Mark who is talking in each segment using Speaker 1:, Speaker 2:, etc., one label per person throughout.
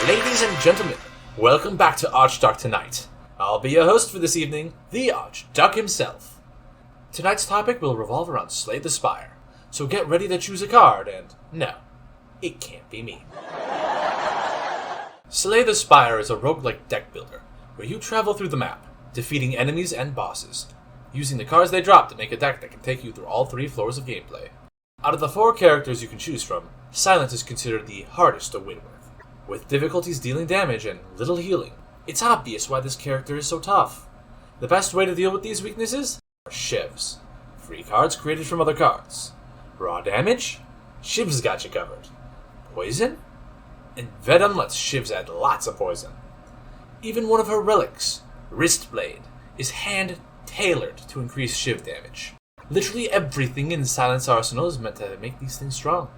Speaker 1: Ladies and gentlemen, welcome back to Archduck Tonight. I'll be your host for this evening, the Archduck himself. Tonight's topic will revolve around Slay the Spire, so get ready to choose a card, and no, it can't be me. Slay the Spire is a roguelike deck builder, where you travel through the map, defeating enemies and bosses, using the cards they drop to make a deck that can take you through all 3 floors of gameplay. Out of the 4 characters you can choose from, Silent is considered the hardest to win with difficulties dealing damage and little healing. It's obvious why this character is so tough. The best way to deal with these weaknesses are Shivs. Free cards created from other cards. Raw damage? Shivs got you covered. Poison? And Venom lets Shivs add lots of poison. Even one of her relics, Wristblade, is hand-tailored to increase Shiv damage. Literally everything in Silent's arsenal is meant to make these things strong.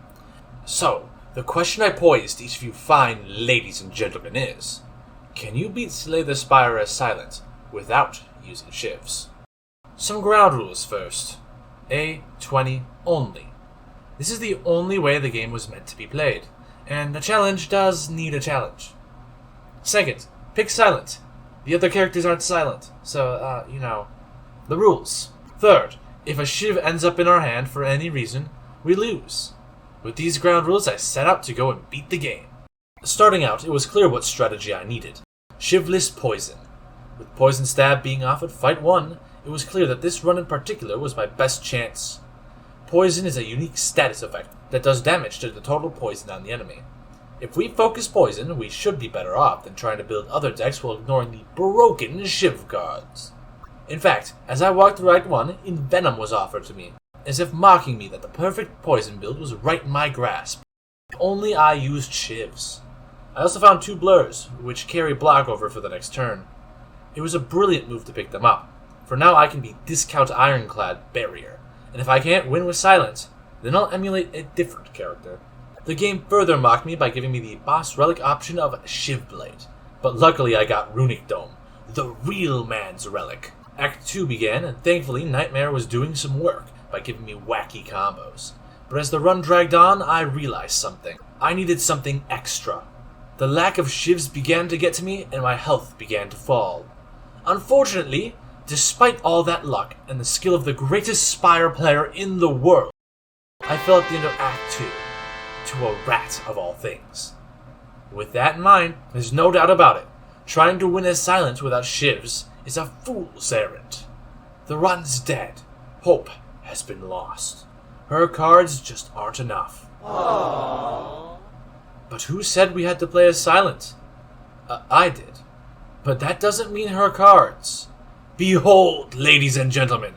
Speaker 1: So, the question I pose to each of you fine ladies and gentlemen is, can you beat Slay the Spire as Silent without using Shivs? Some ground rules first. A20 only. This is the only way the game was meant to be played, and a challenge does need a challenge. Second, pick Silent. The other characters aren't silent, so, the rules. Third, if a Shiv ends up in our hand for any reason, we lose. With these ground rules, I set out to go and beat the game. Starting out, it was clear what strategy I needed. Shivless Poison. With Poison Stab being offered Fight 1, it was clear that this run in particular was my best chance. Poison is a unique status effect that does damage to the total poison on the enemy. If we focus Poison, we should be better off than trying to build other decks while ignoring the broken Shiv cards. In fact, as I walked through Act 1, Venom was offered to me, as if mocking me that the perfect poison build was right in my grasp. Only I used Shivs. I also found 2 blurs, which carry block over for the next turn. It was a brilliant move to pick them up, for now I can be discount Ironclad Barrier, and if I can't win with Silent, then I'll emulate a different character. The game further mocked me by giving me the boss relic option of Shivblade, but luckily I got Runic Dome, the real man's relic. Act 2 began, and thankfully Nightmare was doing some work by giving me wacky combos. But as the run dragged on, I realized something. I needed something extra. The lack of Shivs began to get to me, and my health began to fall. Unfortunately, despite all that luck and the skill of the greatest Spire player in the world, I fell at the end of Act 2 to a rat of all things. With that in mind, there's no doubt about it. Trying to win as Silent without Shivs is a fool's errand. The run's dead. Hope has been lost. Her cards just aren't enough. Aww. But who said we had to play as Silent? I did. But that doesn't mean her cards. Behold, ladies and gentlemen,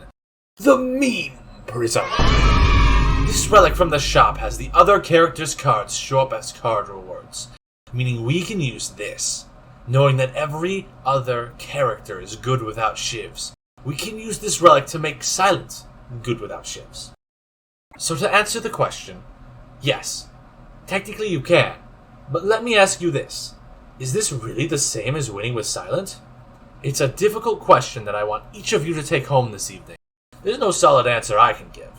Speaker 1: the Meme Prism. This relic from the shop has the other characters' cards show up as card rewards, meaning we can use this. Knowing that every other character is good without Shivs, we can use this relic to make Silent good without Shivs. So to answer the question, yes, technically you can, but let me ask you this. Is this really the same as winning with Silent? It's a difficult question that I want each of you to take home this evening. There's no solid answer I can give.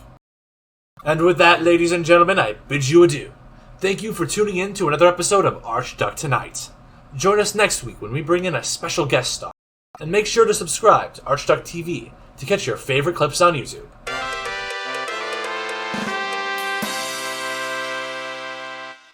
Speaker 1: And with that, ladies and gentlemen, I bid you adieu. Thank you for tuning in to another episode of Archduck Tonight. Join us next week when we bring in a special guest star. And make sure to subscribe to Archduck TV to catch your favorite clips on YouTube.